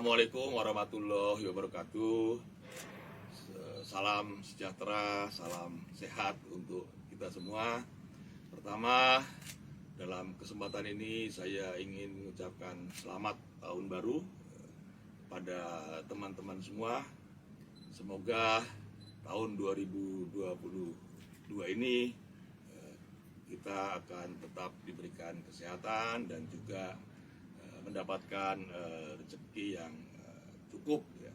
Assalamualaikum warahmatullahi wabarakatuh. Salam sejahtera, salam sehat untuk kita semua. Pertama, dalam kesempatan ini saya ingin mengucapkan selamat tahun baru pada teman-teman semua. Semoga tahun 2022 ini kita akan tetap diberikan kesehatan dan juga mendapatkan rezeki yang cukup ya.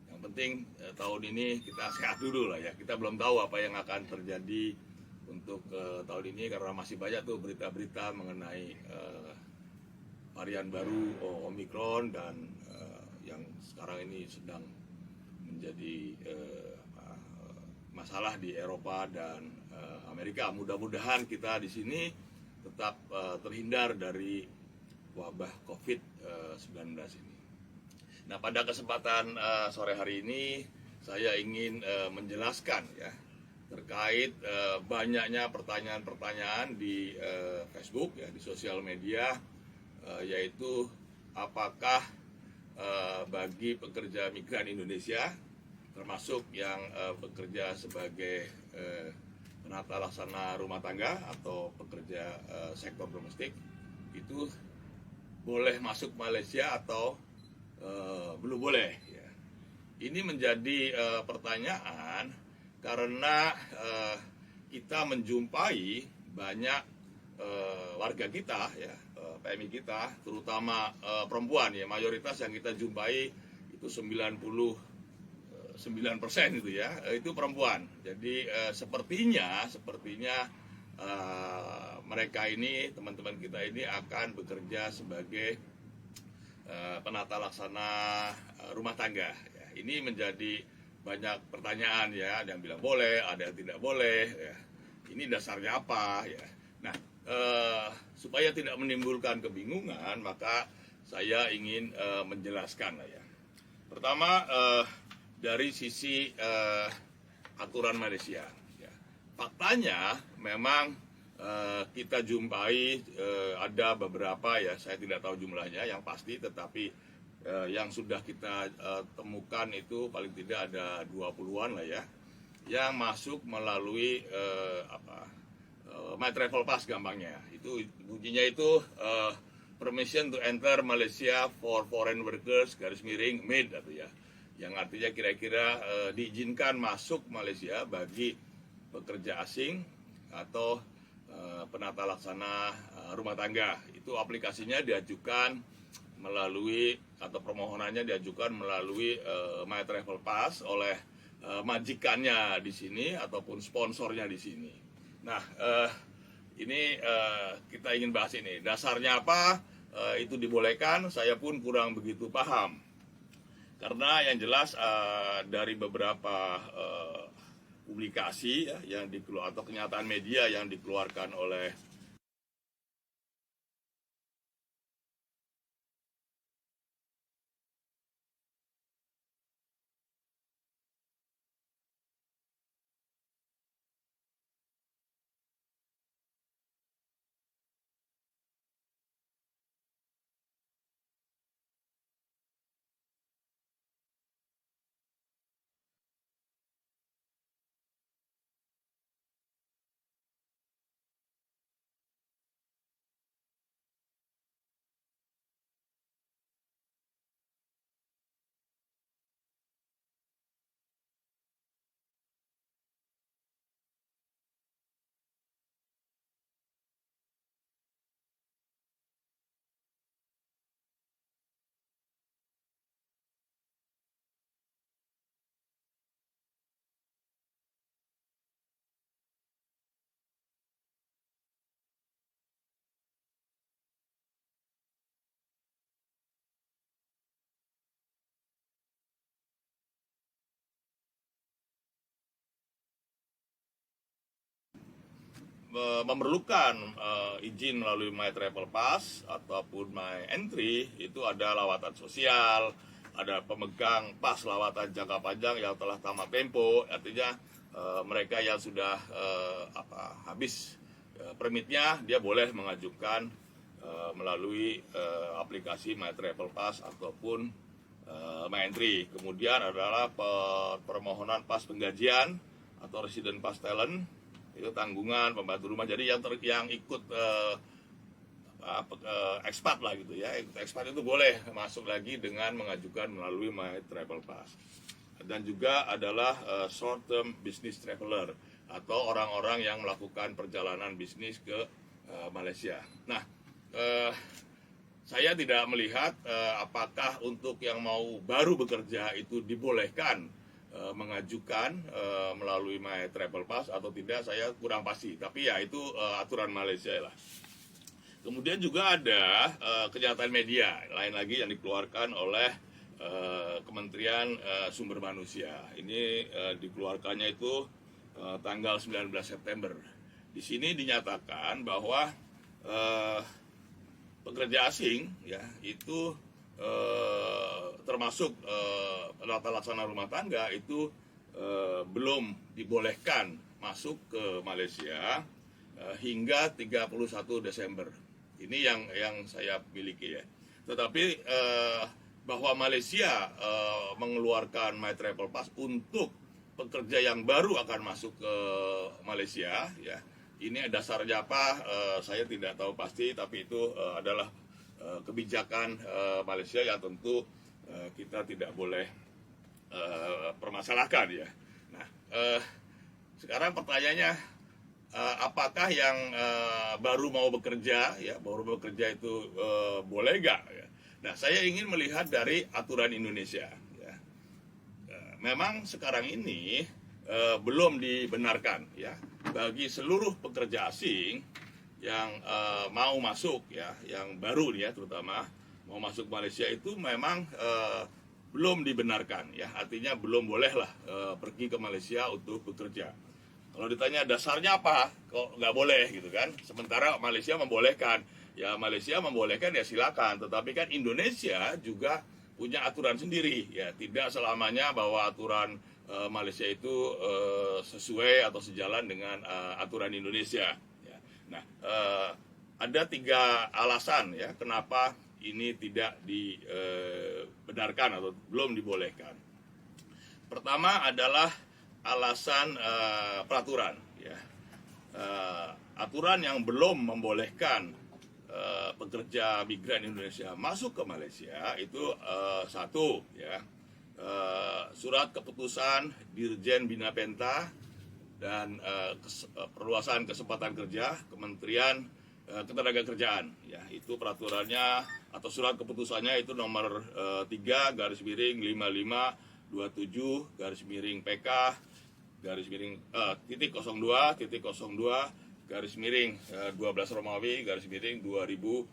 Yang penting tahun ini kita sehat dulu lah ya. Kita belum tahu apa yang akan terjadi untuk tahun ini karena masih banyak tuh berita-berita mengenai varian baru Omicron dan yang sekarang ini sedang menjadi masalah di Eropa dan Amerika. Mudah-mudahan kita di sini tetap terhindar dari wabah COVID-19 ini. Nah, pada kesempatan sore hari ini saya ingin menjelaskan ya terkait banyaknya pertanyaan-pertanyaan di Facebook ya, di sosial media, yaitu apakah bagi pekerja migran Indonesia termasuk yang bekerja sebagai penata laksana rumah tangga atau pekerja sektor domestik itu boleh masuk Malaysia atau belum boleh ya. Ini menjadi pertanyaan karena kita menjumpai banyak warga kita ya, PMI kita terutama perempuan ya, mayoritas yang kita jumpai itu 99% itu ya, itu perempuan. Jadi sepertinya mereka ini, teman-teman kita ini akan bekerja sebagai penata laksana rumah tangga ya. Ini menjadi banyak pertanyaan ya, ada yang bilang boleh, ada yang tidak boleh ya. Ini dasarnya apa ya. Nah, supaya tidak menimbulkan kebingungan, maka saya ingin menjelaskan lah ya. Pertama, dari sisi aturan Malaysia ya. Faktanya memang kita jumpai ada beberapa ya, saya tidak tahu jumlahnya yang pasti, tetapi yang sudah kita temukan itu paling tidak ada 20-an lah ya, yang masuk melalui My Travel Pass gampangnya. Itu bunyinya itu permission to enter Malaysia for foreign workers _MAID atau ya, yang artinya kira-kira diizinkan masuk Malaysia bagi pekerja asing atau penata laksana rumah tangga. Itu aplikasinya diajukan melalui atau permohonannya diajukan melalui My Travel Pass oleh majikannya di sini ataupun sponsornya di sini. Nah, ini kita ingin bahas ini. Dasarnya apa itu dibolehkan? Saya pun kurang begitu paham. Karena yang jelas dari beberapa publikasi ya, yang dikeluarkan atau kenyataan media yang dikeluarkan oleh memerlukan izin melalui My Travel Pass ataupun My Entry, itu ada lawatan sosial, ada pemegang pas lawatan jangka panjang yang telah tamat tempo, artinya mereka yang sudah habis permitnya, dia boleh mengajukan melalui aplikasi My Travel Pass ataupun entry. Kemudian adalah permohonan pas penggajian atau resident pass talent, itu tanggungan pembantu rumah. Jadi yang ikut expat lah gitu ya, ikut expat itu boleh masuk lagi dengan mengajukan melalui My Travel Pass. Dan juga adalah short term business traveler atau orang-orang yang melakukan perjalanan bisnis ke Malaysia. Nah, saya tidak melihat apakah untuk yang mau baru bekerja itu dibolehkan mengajukan melalui My Travel Pass atau tidak, saya kurang pasti. Tapi ya itu aturan Malaysia lah. Kemudian juga ada kenyataan media lain lagi yang dikeluarkan oleh Kementerian Sumber Manusia. Ini dikeluarkannya itu tanggal 19 September. Di sini dinyatakan bahwa pekerja asing ya itu termasuk tata laksana rumah tangga itu belum dibolehkan masuk ke Malaysia hingga 31 Desember. Ini yang saya miliki ya. Tetapi bahwa Malaysia mengeluarkan My Travel Pass untuk pekerja yang baru akan masuk ke Malaysia ya. Ini dasarnya apa? Saya tidak tahu pasti, tapi itu adalah kebijakan Malaysia yang tentu kita tidak boleh permasalahkan ya. Nah, sekarang pertanyaannya, apakah yang baru mau bekerja ya, baru bekerja itu boleh nggak? Ya? Nah, saya ingin melihat dari aturan Indonesia. Ya. Memang sekarang ini belum dibenarkan ya bagi seluruh pekerja asing yang mau masuk ya, yang baru ya terutama mau masuk Malaysia itu memang belum dibenarkan ya, artinya belum bolehlah pergi ke Malaysia untuk bekerja. Kalau ditanya dasarnya apa, kok nggak boleh gitu kan? Sementara Malaysia membolehkan, ya Malaysia membolehkan ya silakan, tetapi kan Indonesia juga punya aturan sendiri ya, tidak selamanya bahwa aturan Malaysia itu sesuai atau sejalan dengan aturan Indonesia. Ya. Nah, ada 3 alasan ya kenapa ini tidak dibenarkan atau belum dibolehkan. Pertama adalah alasan peraturan. Ya. Aturan yang belum membolehkan pekerja migran Indonesia masuk ke Malaysia itu satu ya. Surat keputusan Dirjen Bina Penta dan perluasan kesempatan kerja Kementerian Ketenagakerjaan ya, itu peraturannya atau surat keputusannya itu nomor 3/5527/PK /02/12 Romawi /2021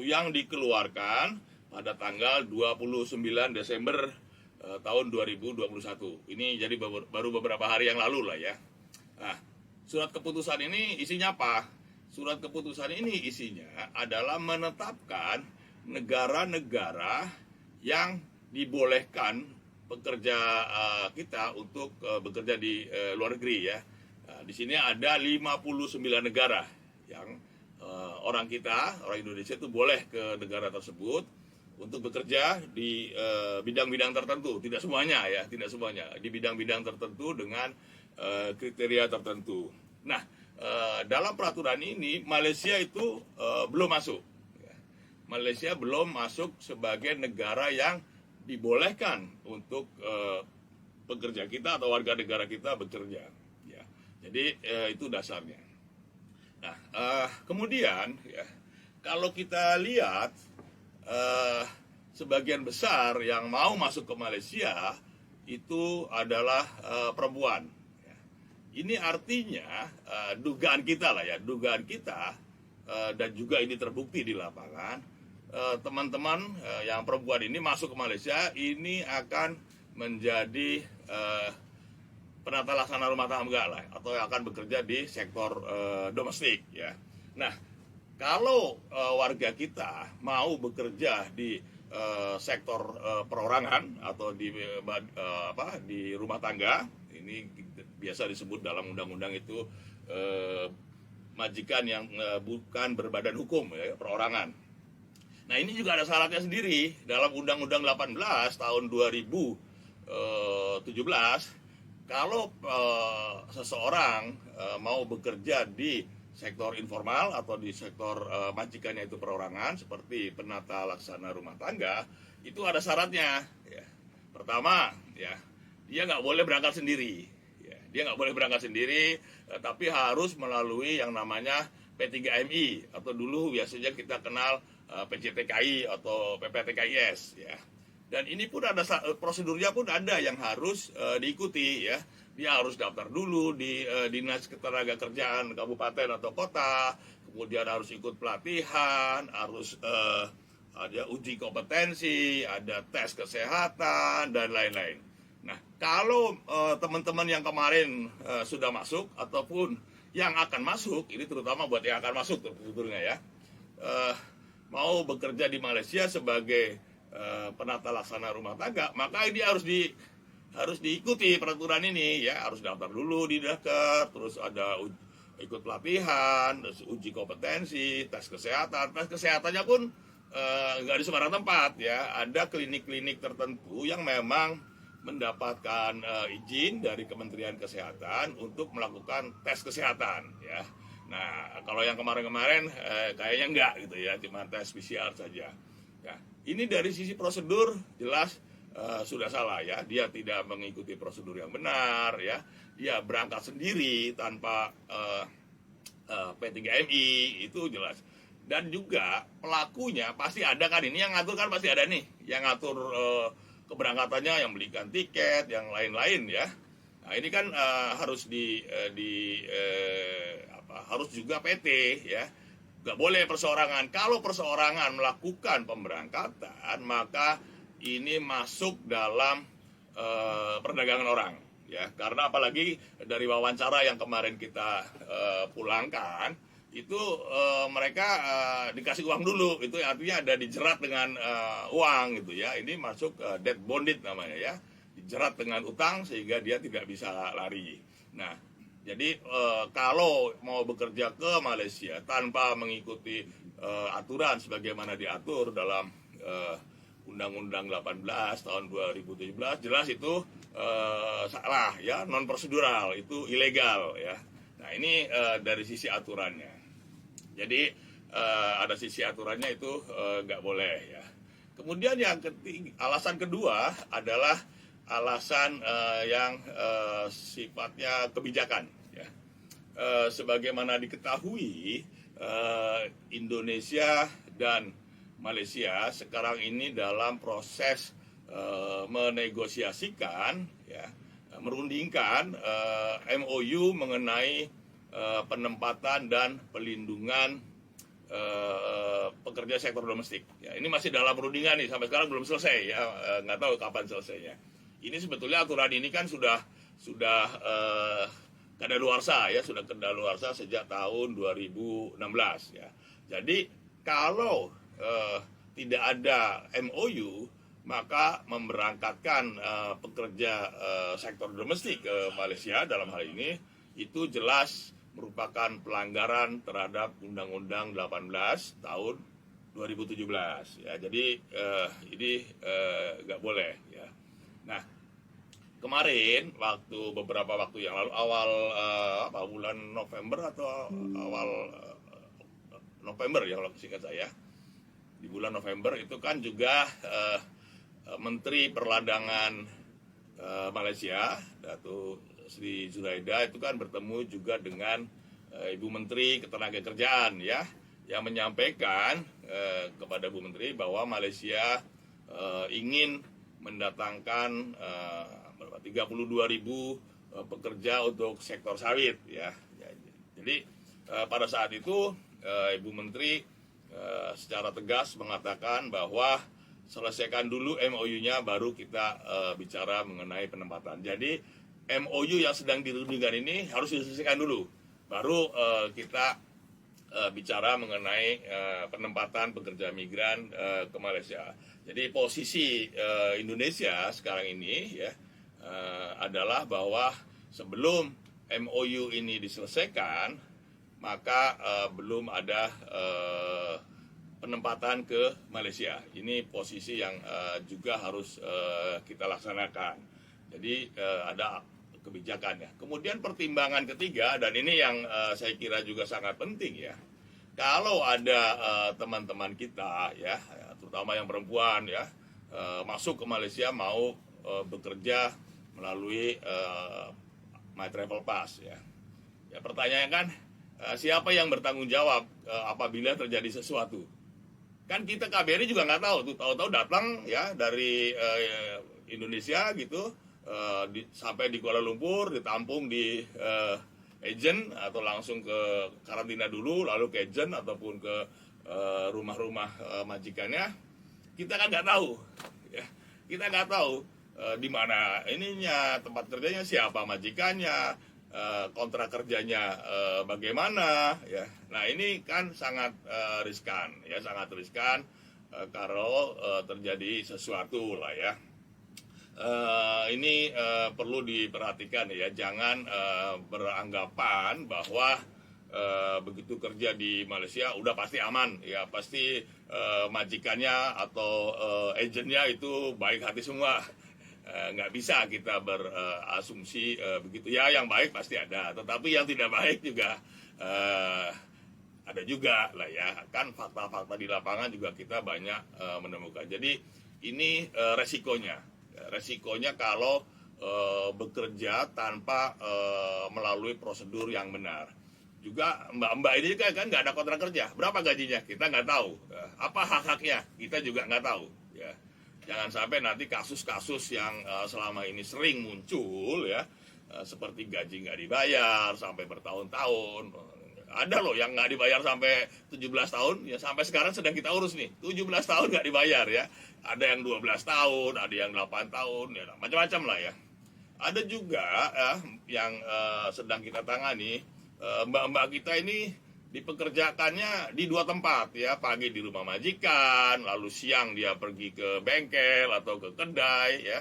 yang dikeluarkan pada tanggal 29 Desember tahun 2021. Ini jadi baru beberapa hari yang lalu lah ya. Nah, surat keputusan ini isinya apa? Surat keputusan ini isinya adalah menetapkan negara-negara yang dibolehkan pekerja kita untuk bekerja di luar negeri ya. Nah, di sini ada 59 negara yang orang Indonesia itu boleh ke negara tersebut untuk bekerja di bidang-bidang tertentu, tidak semuanya ya, tidak semuanya, di bidang-bidang tertentu dengan kriteria tertentu. Nah, dalam peraturan ini Malaysia itu belum masuk. Ya. Malaysia belum masuk sebagai negara yang dibolehkan untuk pekerja kita atau warga negara kita bekerja. Ya. Jadi itu dasarnya. Nah, kemudian ya, kalau kita lihat sebagian besar yang mau masuk ke Malaysia itu adalah perempuan. Ya. Ini artinya dugaan kita lah ya, dugaan kita dan juga ini terbukti di lapangan, teman-teman yang perempuan ini masuk ke Malaysia ini akan menjadi penata laksana rumah tangga lah, atau yang akan bekerja di sektor domestik ya. Nah, kalau warga kita mau bekerja di sektor perorangan atau di rumah tangga, ini biasa disebut dalam undang-undang itu majikan yang bukan berbadan hukum ya, perorangan. Nah, ini juga ada syaratnya sendiri dalam Undang-Undang 18 tahun 2017. Kalau seseorang mau bekerja di sektor informal atau di sektor majikannya itu perorangan seperti penata laksana rumah tangga, itu ada syaratnya. Ya. Pertama, ya dia nggak boleh berangkat sendiri. Ya, dia nggak boleh berangkat sendiri, tapi harus melalui yang namanya P3MI atau dulu biasanya kita kenal PJTKI atau PPTKIS, ya. Dan ini pun ada prosedurnya pun ada yang harus diikuti, ya. Dia harus daftar dulu di Dinas Ketenagakerjaan kabupaten atau kota, kemudian harus ikut pelatihan, harus ada uji kompetensi, ada tes kesehatan dan lain-lain. Nah, kalau teman-teman yang kemarin sudah masuk ataupun yang akan masuk, ini terutama buat yang akan masuk sebetulnya, ya, mau bekerja di Malaysia sebagai penata laksana rumah tangga, maka ini harus diikuti peraturan ini, ya. Harus daftar dulu di Daker, terus ada ikut pelatihan, terus uji kompetensi, tes kesehatan. Tes kesehatannya pun nggak di sembarang tempat, ya. Ada klinik-klinik tertentu yang memang mendapatkan izin dari Kementerian Kesehatan untuk melakukan tes kesehatan, ya. Nah, kalau yang kemarin-kemarin kayaknya enggak gitu, ya, cuma tes PCR saja. Ya, ini dari sisi prosedur jelas sudah salah, ya. Dia tidak mengikuti prosedur yang benar, ya. Dia berangkat sendiri tanpa P3MI, itu jelas. Dan juga pelakunya pasti ada kan, ini yang ngatur kan pasti ada nih, yang ngatur keberangkatannya, yang belikan tiket, yang lain-lain, ya. Nah, ini kan harus harus juga PT, ya. Nggak boleh perseorangan. Kalau perseorangan melakukan pemberangkatan, maka ini masuk dalam perdagangan orang, ya. Karena apalagi dari wawancara yang kemarin kita pulangkan, itu mereka dikasih uang dulu, itu artinya ada dijerat dengan uang gitu, ya. Ini masuk debt bonded namanya, ya, dijerat dengan utang sehingga dia tidak bisa lari. Nah, jadi kalau mau bekerja ke Malaysia tanpa mengikuti aturan sebagaimana diatur dalam Undang-Undang 18 tahun 2017, jelas itu salah, ya, non prosedural, itu ilegal, ya. Nah, ini dari sisi aturannya. Jadi ada sisi aturannya itu nggak boleh, ya. Kemudian yang ketiga, alasan kedua adalah alasan yang sifatnya kebijakan, ya. Sebagaimana diketahui, Indonesia dan Malaysia sekarang ini dalam proses menegosiasikan, ya, merundingkan MOU mengenai penempatan dan pelindungan pekerja sektor domestik. Ya, ini masih dalam perundingan nih, sampai sekarang belum selesai, ya. Nggak tahu kapan selesainya. Ini sebetulnya aturan ini kan sudah kadaluarsa, ya, sudah kadaluarsa sejak tahun 2016, ya. Jadi kalau tidak ada MOU, maka memberangkatkan pekerja sektor domestik ke Malaysia dalam hal ini itu jelas merupakan pelanggaran terhadap Undang-Undang 18 tahun 2017, ya. Jadi ini nggak boleh, ya. Nah, kemarin beberapa waktu yang lalu, awal bulan November atau awal November, ya, kalau singkat saya, di bulan November itu kan juga Menteri Perdagangan Malaysia, Datuk Sri Zuraida, itu kan bertemu juga dengan Ibu Menteri Ketenagakerjaan, ya, yang menyampaikan kepada Bu Menteri bahwa Malaysia ingin mendatangkan 32.000 pekerja untuk sektor sawit, ya. Jadi pada saat itu Ibu Menteri secara tegas mengatakan bahwa selesaikan dulu MOU-nya, baru kita bicara mengenai penempatan. Jadi MOU yang sedang dirundingkan ini harus diselesaikan dulu, baru kita bicara mengenai penempatan pekerja migran ke Malaysia. Jadi posisi Indonesia sekarang ini, ya, adalah bahwa sebelum MOU ini diselesaikan, maka belum ada penempatan ke Malaysia. Ini posisi yang juga harus kita laksanakan. Jadi ada kebijakannya. Kemudian pertimbangan ketiga, dan ini yang saya kira juga sangat penting ya. Kalau ada teman-teman kita ya, terutama yang perempuan ya, masuk ke Malaysia mau bekerja melalui My Travel Pass ya. Ya pertanyaannya kan siapa yang bertanggung jawab apabila terjadi sesuatu? Kan kita KBRI juga nggak tahu tuh, tahu-tahu datang ya dari Indonesia gitu sampai di Kuala Lumpur, ditampung di agent atau langsung ke karantina dulu, lalu ke agent ataupun ke rumah-rumah majikannya. Kita kan nggak tahu ya, kita nggak tahu di mana ininya, tempat kerjanya, siapa majikannya, kontrak kerjanya bagaimana ya. Nah ini kan sangat riskan ya, sangat riskan kalau terjadi sesuatu lah ya. Ini perlu diperhatikan ya, jangan beranggapan bahwa begitu kerja di Malaysia udah pasti aman ya, pasti majikannya atau agennya itu baik hati semua. Nggak bisa kita berasumsi begitu ya. Yang baik pasti ada, tetapi yang tidak baik juga ada juga lah ya. Kan fakta-fakta di lapangan juga kita banyak menemukan. Jadi ini resikonya kalau bekerja tanpa melalui prosedur yang benar. Juga mbak-mbak ini kan nggak ada kontrak kerja, berapa gajinya kita nggak tahu, apa hak-haknya kita juga nggak tahu ya. Jangan sampai nanti kasus-kasus yang selama ini sering muncul ya, seperti gaji nggak dibayar sampai bertahun-tahun. Ada loh yang nggak dibayar sampai 17 tahun ya, sampai sekarang sedang kita urus nih, 17 tahun nggak dibayar ya. Ada yang 12 tahun, ada yang 8 tahun ya, macam-macam lah ya. Ada juga yang sedang kita tangani, mbak-mbak kita ini dipekerjakannya di 2 tempat ya, pagi di rumah majikan, lalu siang dia pergi ke bengkel atau ke kedai ya.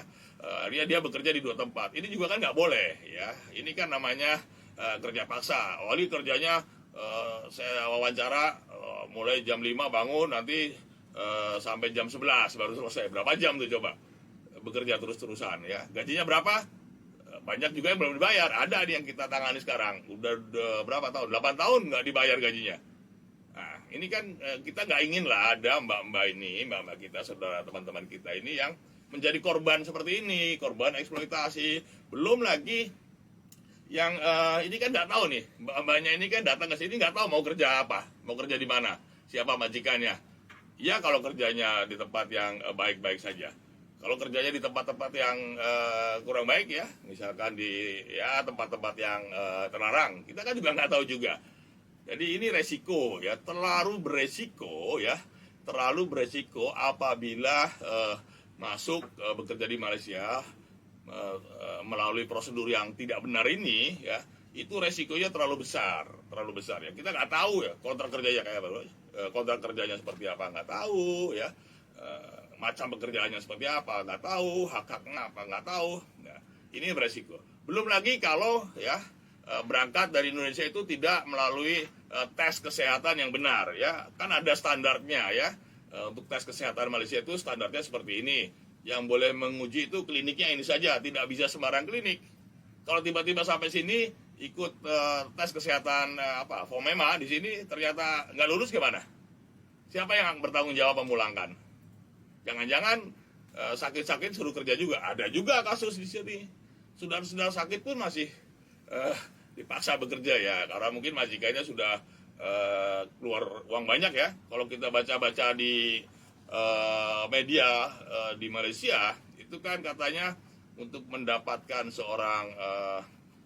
Dia bekerja di 2 tempat. Ini juga kan nggak boleh ya. Ini kan namanya kerja paksa. Awalnya kerjanya saya wawancara mulai jam 5 bangun, nanti sampai jam 11 baru selesai. Berapa jam tuh coba bekerja terus-terusan ya. Gajinya berapa? Banyak juga yang belum dibayar. Ada yang kita tangani sekarang udah berapa tahun, 8 tahun nggak dibayar gajinya. Nah ini kan kita nggak ingin lah ada mbak-mbak kita, saudara teman-teman kita ini yang menjadi korban seperti ini, korban eksploitasi. Belum lagi yang ini kan nggak tahu nih, mbak-mbaknya ini kan datang ke sini nggak tahu mau kerja apa, mau kerja di mana, siapa majikannya. Ya kalau kerjanya di tempat yang baik-baik saja. Kalau kerjanya di tempat-tempat yang kurang baik ya, misalkan di ya tempat-tempat yang terlarang, kita kan juga nggak tahu juga. Jadi ini resiko ya, terlalu beresiko apabila masuk bekerja di Malaysia melalui prosedur yang tidak benar ini ya. Itu resikonya terlalu besar ya. Kita nggak tahu ya kontrak kerjanya kayak apa, kontrak kerjanya seperti apa nggak tahu ya. Macam pekerjaannya seperti apa nggak tahu, hak-haknya apa nggak tahu. Nah, ini beresiko. Belum lagi kalau ya berangkat dari Indonesia itu tidak melalui tes kesehatan yang benar ya. Kan ada standarnya ya. Untuk tes kesehatan Malaysia itu standarnya seperti ini. Yang boleh menguji itu kliniknya ini saja, tidak bisa sembarang klinik. Kalau tiba-tiba sampai sini ikut tes kesehatan FOMEMA di sini ternyata nggak lulus, gimana? Siapa yang bertanggung jawab memulangkan? Jangan-jangan sakit-sakit suruh kerja juga. Ada juga kasus di sini. Saudara-saudara sakit pun masih dipaksa bekerja ya, karena mungkin majikannya sudah keluar uang banyak ya. Kalau kita baca-baca di media di Malaysia, itu kan katanya untuk mendapatkan seorang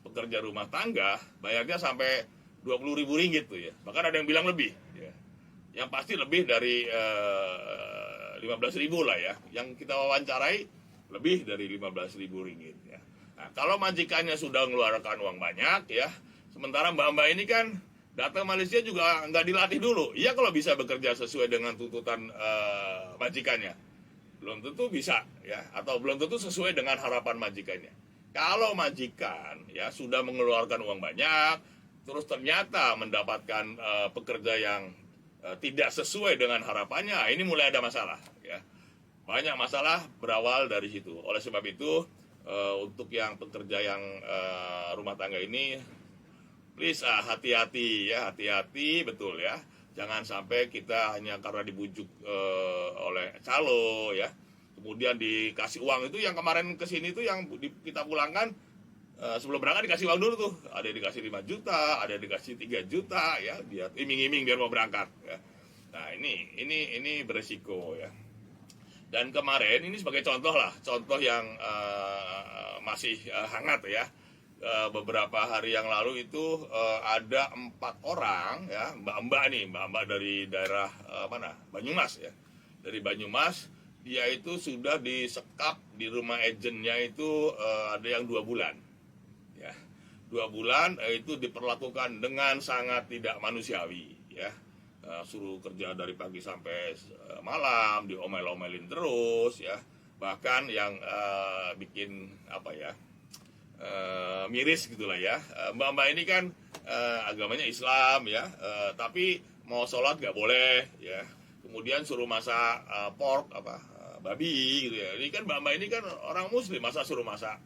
pekerja rumah tangga bayarnya sampai 20.000 ringgit tuh ya. Bahkan ada yang bilang lebih ya. Yang pasti lebih dari 15.000 lah ya. Yang kita wawancarai lebih dari 15.000 ringgit ya. Nah, kalau majikannya sudah mengeluarkan uang banyak ya, sementara mbak-mbak ini kan datang Malaysia juga nggak dilatih dulu. Iya kalau bisa bekerja sesuai dengan tuntutan majikannya, belum tentu bisa ya, atau belum tentu sesuai dengan harapan majikannya. Kalau majikan ya sudah mengeluarkan uang banyak, terus ternyata mendapatkan pekerja yang tidak sesuai dengan harapannya, ini mulai ada masalah ya. Banyak masalah berawal dari situ. Oleh sebab itu untuk yang pekerja yang rumah tangga ini, please hati-hati ya, hati-hati betul ya. Jangan sampai kita hanya karena dibujuk oleh calo ya, kemudian dikasih uang. Itu yang kemarin kesini itu yang kita pulangkan, sebelum berangkat dikasih uang dulu tuh. Ada yang dikasih 5 juta, ada yang dikasih 3 juta ya, dia iming-iming biar mau berangkat ya. Nah ini beresiko ya. Dan kemarin ini sebagai contoh lah, contoh yang masih hangat ya. Beberapa hari yang lalu itu ada 4 orang ya, mbak-mbak dari daerah mana, Banyumas ya, dari Banyumas. Dia itu sudah disekap di rumah agennya itu ada yang 2 bulan ya, 2 bulan itu diperlakukan dengan sangat tidak manusiawi ya. Suruh kerja dari pagi sampai malam, diomel-omelin terus ya. Bahkan yang bikin apa ya, miris gitulah ya, mbak-mbak ini kan agamanya Islam ya, tapi mau sholat nggak boleh ya. Kemudian suruh masak pork babi gitu ya. Ini kan mbak-mbak ini kan orang Muslim, masa suruh masak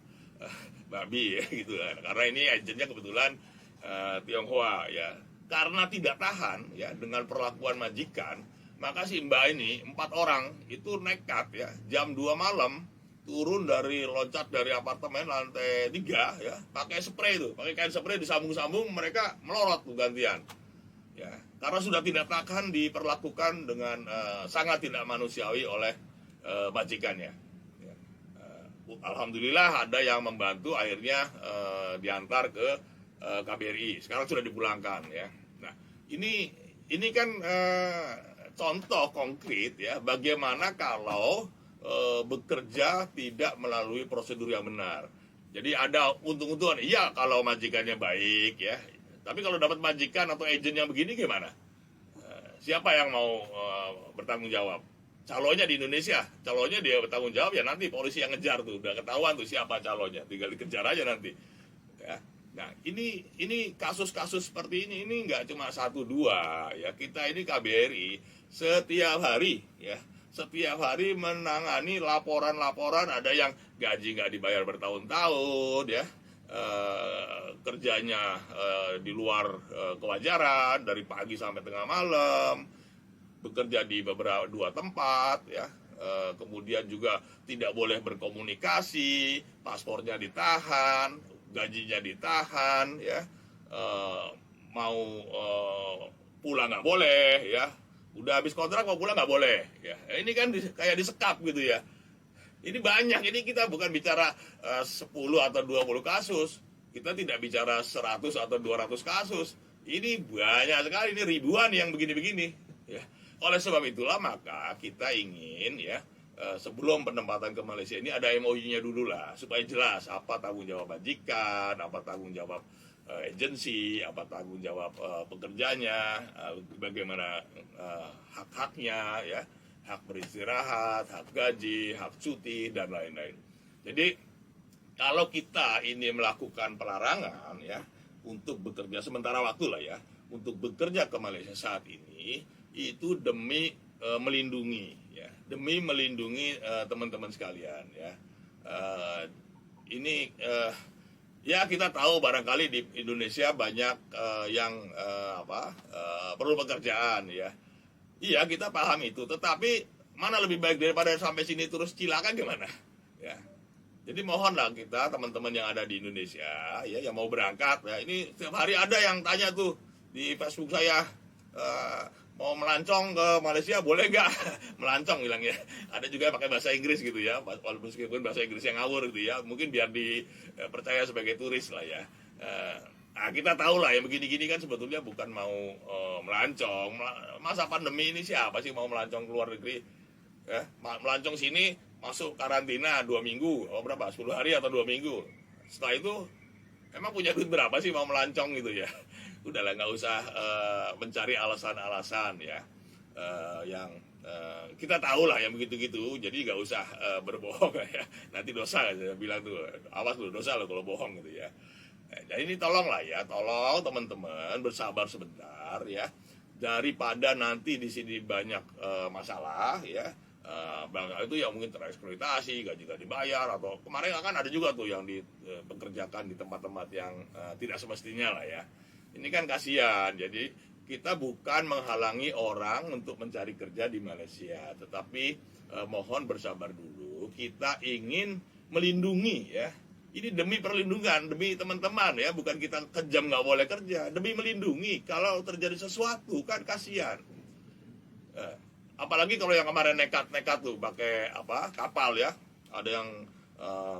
babi ya gitu kan. Karena ini agennya kebetulan Tionghoa ya. Karena tidak tahan ya dengan perlakuan majikan, maka si mbak ini 4 orang itu nekat ya, jam 2 malam turun loncat dari apartemen lantai 3 ya, pakai spray itu, pakai kain spray disambung-sambung, mereka melorot tuh gantian ya, karena sudah tidak tahan diperlakukan dengan sangat tidak manusiawi oleh majikannya ya. Alhamdulillah ada yang membantu, akhirnya diantar ke KBRI, sekarang sudah dipulangkan ya. Nah ini kan contoh konkret ya, bagaimana kalau bekerja tidak melalui prosedur yang benar. Jadi ada untung-untungan, iya kalau majikannya baik ya, tapi kalau dapat majikan atau agent yang begini gimana? Siapa yang mau bertanggung jawab? Calonnya di Indonesia, calonnya dia bertanggung jawab ya, nanti polisi yang ngejar tuh, udah ketahuan tuh siapa calonnya, tinggal dikejar aja nanti ya. Nah ini kasus-kasus seperti ini nggak cuma 1-2 ya. Kita ini KBRI setiap hari ya, setiap hari menangani laporan-laporan. Ada yang gaji nggak dibayar bertahun-tahun ya, kerjanya di luar kewajaran, dari pagi sampai tengah malam, bekerja di beberapa 2 tempat ya. Kemudian juga tidak boleh berkomunikasi, paspornya ditahan, gajinya ditahan ya, mau pulang nggak boleh ya, udah habis kontrak mau pulang nggak boleh ya. Ini kan kayak disekap gitu ya. Ini banyak, ini kita bukan bicara 10 atau 20 kasus, kita tidak bicara 100 atau 200 kasus, ini banyak sekali, ini ribuan yang begini-begini ya. Oleh sebab itulah maka kita ingin ya, sebelum penempatan ke Malaysia ini ada MOU-nya dulu lah, supaya jelas apa tanggung jawab majikan, apa tanggung jawab agensi, apa tanggung jawab pekerjanya, bagaimana hak-haknya ya, hak beristirahat, hak gaji, hak cuti dan lain-lain. Jadi kalau kita ini melakukan pelarangan ya untuk bekerja sementara waktu lah ya, untuk bekerja ke Malaysia saat ini, itu demi melindungi ya, demi melindungi teman-teman sekalian ya. Ini ya kita tahu barangkali di Indonesia banyak yang perlu pekerjaan ya. Iya kita paham itu, tetapi mana lebih baik daripada sampai sini terus cilaka gimana ya. Jadi mohonlah kita teman-teman yang ada di Indonesia ya, yang mau berangkat ya, ini setiap hari ada yang tanya tuh di Facebook saya, mau melancong ke Malaysia boleh gak? Melancong bilangnya. Ada juga pakai bahasa Inggris gitu ya, walaupun meskipun bahasa Inggris yang ngawur gitu ya, mungkin biar dipercaya sebagai turis lah ya. Nah kita tahu lah yang begini-gini kan sebetulnya bukan mau melancong. Masa pandemi ini siapa sih mau melancong ke luar negeri ya? Melancong sini masuk karantina 2 minggu, berapa? 10 hari atau 2 minggu. Setelah itu emang punya duit berapa sih mau melancong gitu ya? Udahlah, nggak usah mencari alasan-alasan ya, yang kita tahu lah yang begitu-gitu. Jadi nggak usah berbohong ya, nanti dosa. Saya bilang tuh, awas lu, dosa lo kalau bohong gitu ya. Jadi ini tolong lah ya, tolong teman-teman bersabar sebentar ya. daripada nanti di sini banyak masalah ya. Bangga itu yang mungkin tereksploitasi, gaji gak dibayar, atau kemarin kan ada juga tuh yang dipekerjakan di tempat-tempat yang tidak semestinya lah ya. Ini kan kasihan. Jadi kita bukan menghalangi orang untuk mencari kerja di Malaysia, tetapi mohon bersabar dulu. Kita ingin melindungi ya. Ini demi perlindungan, demi teman-teman ya, bukan kita kejam nggak boleh kerja, demi melindungi. Kalau terjadi sesuatu kan kasihan. Apalagi kalau yang kemarin nekat-nekat tuh pakai kapal ya, ada yang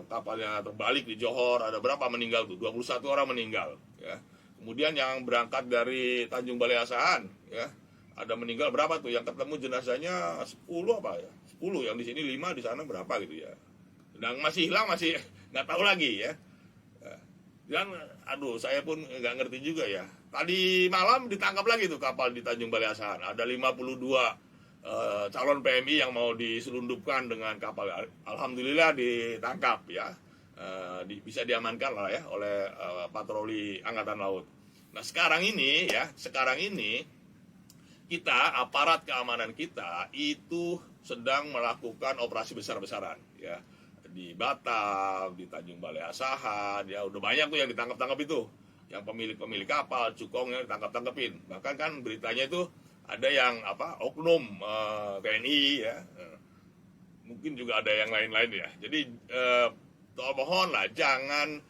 kapalnya terbalik di Johor, ada berapa meninggal tuh, 21 orang meninggal ya. Kemudian yang berangkat dari Tanjung Balai Asahan ya, ada meninggal berapa tuh, yang ketemu jenazahnya 10 apa ya, 10, yang di sini 5, di sana berapa gitu ya. Dan masih hilang, masih nggak tahu lagi ya. Dan aduh, saya pun nggak ngerti juga ya. Tadi malam ditangkap lagi tuh kapal di Tanjung Balai Asahan, ada 52 calon PMI yang mau diselundupkan dengan kapal. Alhamdulillah ditangkap ya, bisa diamankan lah ya oleh patroli Angkatan Laut. Nah sekarang ini kita, aparat keamanan kita itu sedang melakukan operasi besar-besaran ya, di Batam, di Tanjung Balai Asahan ya, udah banyak tuh yang ditangkap-tangkap itu, yang pemilik kapal, cukongnya ditangkap-tangkapin. Bahkan kan beritanya itu ada yang oknum TNI ya, mungkin juga ada yang lain-lain ya. Jadi mohonlah jangan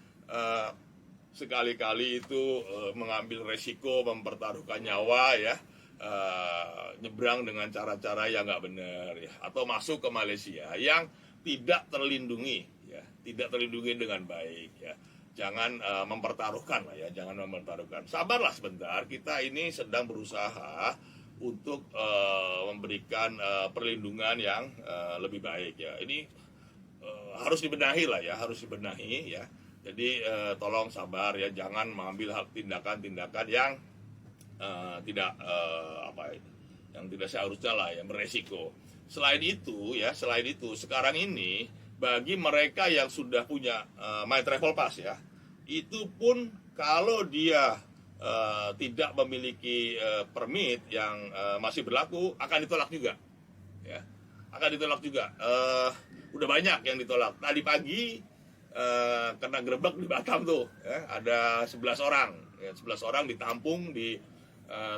sekali-kali itu mengambil resiko, mempertaruhkan nyawa ya, nyebrang dengan cara-cara yang nggak benar ya, atau masuk ke Malaysia yang tidak terlindungi ya, tidak terlindungi dengan baik ya. Jangan mempertaruhkan lah ya, jangan mempertaruhkan. Sabarlah sebentar, kita ini sedang berusaha untuk memberikan perlindungan yang lebih baik ya. Ini harus dibenahi lah ya, harus dibenahi ya. Jadi tolong sabar ya, jangan mengambil tindakan-tindakan yang yang tidak seharusnya lah ya, beresiko. Selain itu sekarang ini bagi mereka yang sudah punya My Travel Pass ya, itu pun kalau dia tidak memiliki permit yang masih berlaku akan ditolak juga ya, akan ditolak juga. Udah banyak yang ditolak. Tadi pagi kena gerebek di Batam tuh ya, ada 11 orang ya, 11 orang ditampung di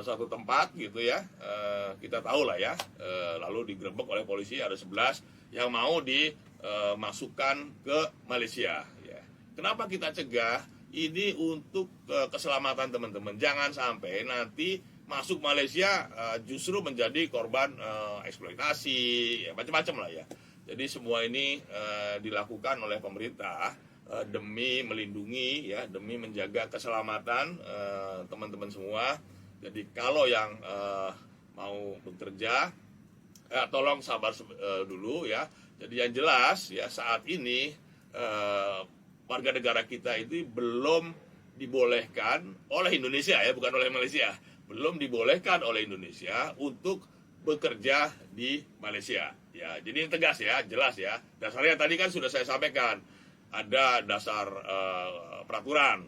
suatu tempat gitu ya, kita tahu lah ya, lalu digerebek oleh polisi, ada 11 yang mau dimasukkan ke Malaysia ya. Kenapa kita cegah? Ini untuk keselamatan teman-teman, jangan sampai nanti masuk Malaysia justru menjadi korban eksploitasi ya, macam-macam lah ya. Jadi semua ini dilakukan oleh pemerintah demi melindungi ya, demi menjaga keselamatan teman-teman semua. Jadi kalau yang mau bekerja tolong sabar dulu ya. Jadi yang jelas ya, saat ini warga negara kita itu belum dibolehkan oleh Indonesia ya, bukan oleh Malaysia, belum dibolehkan oleh Indonesia untuk bekerja di Malaysia ya. Jadi ini tegas ya, jelas ya. Dasarnya tadi kan sudah saya sampaikan, ada dasar peraturan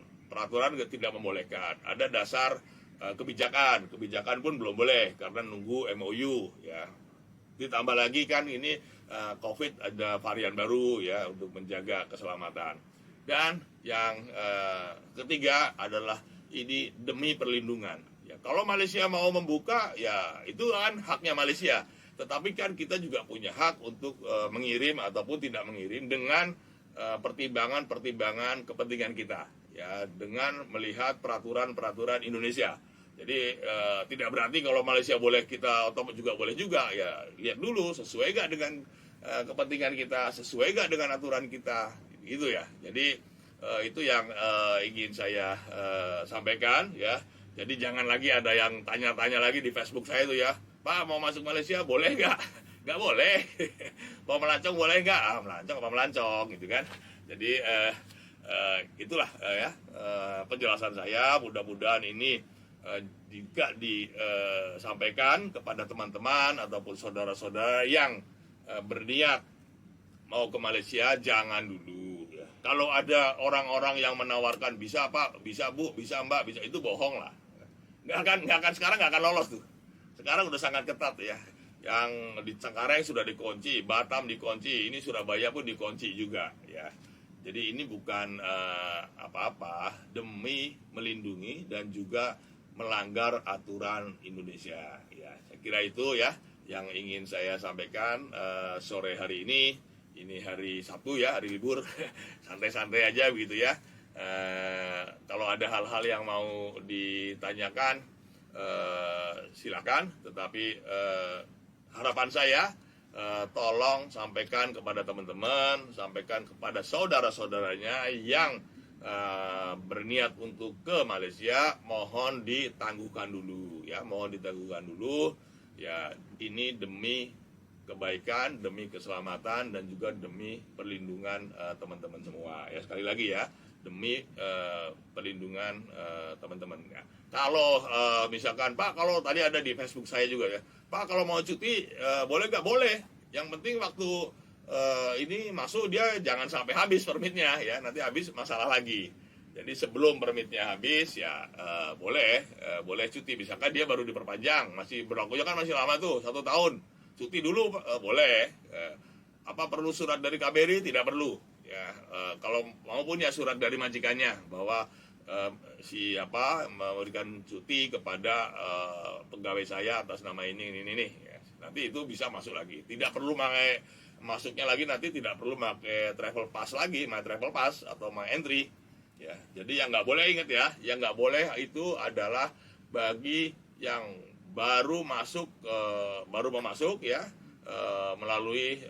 tidak membolehkan, ada dasar kebijakan pun belum boleh karena nunggu MOU ya. Ditambah lagi kan ini COVID, ada varian baru ya, untuk menjaga keselamatan. Dan yang ketiga adalah ini demi perlindungan ya. Kalau Malaysia mau membuka ya itu kan haknya Malaysia, tetapi kan kita juga punya hak untuk mengirim ataupun tidak mengirim dengan pertimbangan kepentingan kita ya, dengan melihat peraturan Indonesia. Jadi tidak berarti kalau Malaysia boleh kita otomatis juga boleh juga ya. Lihat dulu sesuai gak dengan kepentingan kita, sesuai gak dengan aturan kita gitu ya. Jadi itu yang ingin saya sampaikan ya. Jadi jangan lagi ada yang tanya-tanya lagi di Facebook saya itu ya, Pak mau masuk Malaysia boleh gak? Gak boleh. Mau melancong boleh gak? Melancong apa melancong gitu kan. Jadi itulah ya penjelasan saya. Mudah-mudahan ini juga disampaikan kepada teman-teman ataupun saudara-saudara yang berniat mau ke Malaysia, jangan dulu ya. Kalau ada orang-orang yang menawarkan bisa Pak, bisa Bu, bisa Mbak, bisa, itu bohong lah. nggak akan sekarang nggak akan lolos tuh. Sekarang udah sangat ketat ya. Yang di Cengkareng sudah dikunci, Batam dikunci, ini Surabaya pun dikunci juga ya. Jadi ini bukan apa-apa demi melindungi dan juga melanggar aturan Indonesia ya. Saya kira itu ya yang ingin saya sampaikan sore hari ini. Ini hari Sabtu ya, hari libur, santai-santai aja begitu ya. Kalau ada hal-hal yang mau ditanyakan silakan, tetapi harapan saya tolong sampaikan kepada teman-teman, sampaikan kepada saudara-saudaranya yang berniat untuk ke Malaysia, mohon ditangguhkan dulu ya, mohon ditangguhkan dulu ya. Ini demi kebaikan, demi keselamatan dan juga demi perlindungan teman-teman semua ya. Sekali lagi ya, demi perlindungan teman-teman ya. Kalau misalkan Pak, kalau tadi ada di Facebook saya juga ya, Pak kalau mau cuti boleh nggak? Boleh. Yang penting waktu ini masuk dia jangan sampai habis permitnya ya, nanti habis masalah lagi. Jadi sebelum permitnya habis ya boleh cuti. Misalkan dia baru diperpanjang, masih berlakunya kan masih lama tuh 1 tahun. Cuti dulu boleh. Apa perlu surat dari KBRI? Tidak perlu ya. Kalau mau punya surat dari majikannya bahwa siapa memberikan cuti kepada pegawai saya atas nama ini ya. Nanti itu bisa masuk lagi. Tidak perlu masuknya lagi, nanti tidak perlu pakai travel pass lagi, my travel pass atau my entry ya. Jadi yang nggak boleh, ingat ya, yang nggak boleh itu adalah bagi yang baru mau masuk ya, melalui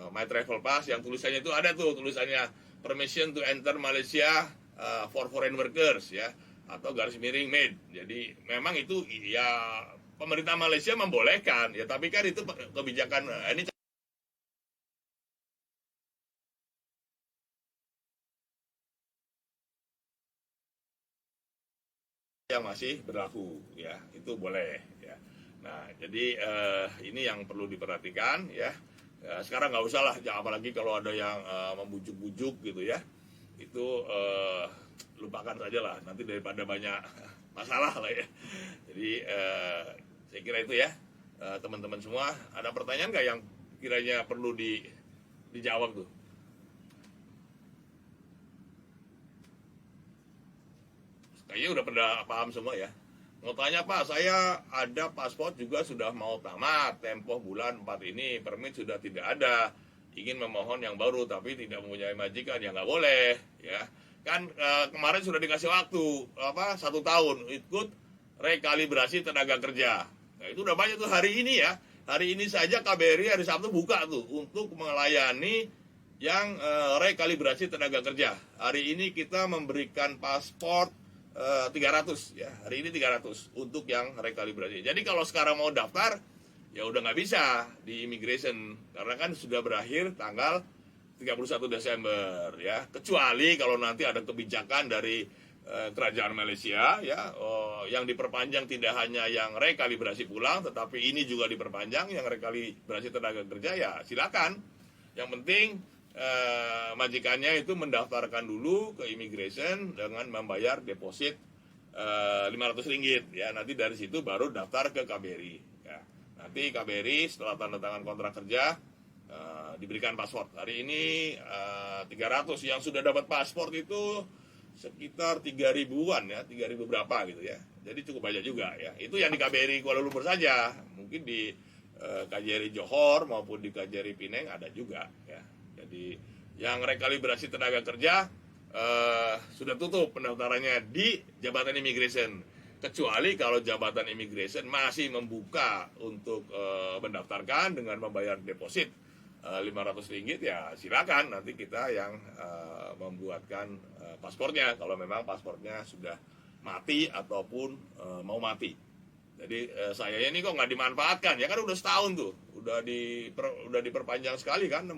my travel pass yang tulisannya itu ada tuh, tulisannya permission to enter Malaysia for foreign workers ya, atau garis miring made. Jadi memang itu ya pemerintah Malaysia membolehkan ya, tapi kan itu kebijakan ini yang masih berlaku ya, itu boleh ya. Nah jadi ini yang perlu diperhatikan ya. Sekarang nggak usah lah, apalagi kalau ada yang membujuk-bujuk gitu ya, itu lupakan saja lah, nanti daripada banyak masalah lah ya. Jadi saya kira itu ya. Teman-teman semua ada pertanyaan nggak yang kiranya perlu dijawab tuh? Kayaknya udah pada paham semua ya. Mau tanya Pak, saya ada paspor juga sudah mau tamat, tempo bulan 4 ini, permit sudah tidak ada, ingin memohon yang baru tapi tidak mempunyai majikan, ya nggak boleh ya. Kan kemarin sudah dikasih waktu 1 tahun ikut rekalibrasi tenaga kerja. Nah, itu udah banyak tuh hari ini ya. Hari ini saja KBRI hari Sabtu buka tuh untuk melayani yang rekalibrasi tenaga kerja. Hari ini kita memberikan paspor 300 ya, hari ini 300 untuk yang rekalibrasi. Jadi kalau sekarang mau daftar ya udah nggak bisa di immigration karena kan sudah berakhir tanggal 31 Desember ya. Kecuali kalau nanti ada kebijakan dari kerajaan Malaysia ya, yang diperpanjang tidak hanya yang rekalibrasi pulang tetapi ini juga diperpanjang yang rekalibrasi tenaga kerja, ya silakan. Yang penting majikannya itu mendaftarkan dulu ke immigration dengan membayar deposit Rp500 ya. Nanti dari situ baru daftar ke KBRI ya. Nanti KBRI setelah tanda tangan kontrak kerja diberikan paspor. Hari ini 300 yang sudah dapat paspor itu sekitar 3.000-an ya, 3.000 berapa gitu ya. Jadi cukup banyak juga ya. Itu yang di KBRI Kuala Lumpur saja. Mungkin di KJRI Johor maupun di KJRI Penang ada juga ya. Jadi yang rekalibrasi tenaga kerja sudah tutup pendaftarannya di Jabatan Immigration. Kecuali kalau Jabatan Immigration masih membuka untuk mendaftarkan dengan membayar deposit Rp500 ya silakan, nanti kita yang membuatkan paspornya kalau memang paspornya sudah mati ataupun mau mati. Jadi saya ini kok nggak dimanfaatkan ya, kan udah setahun tuh, udah diperpanjang sekali kan, 6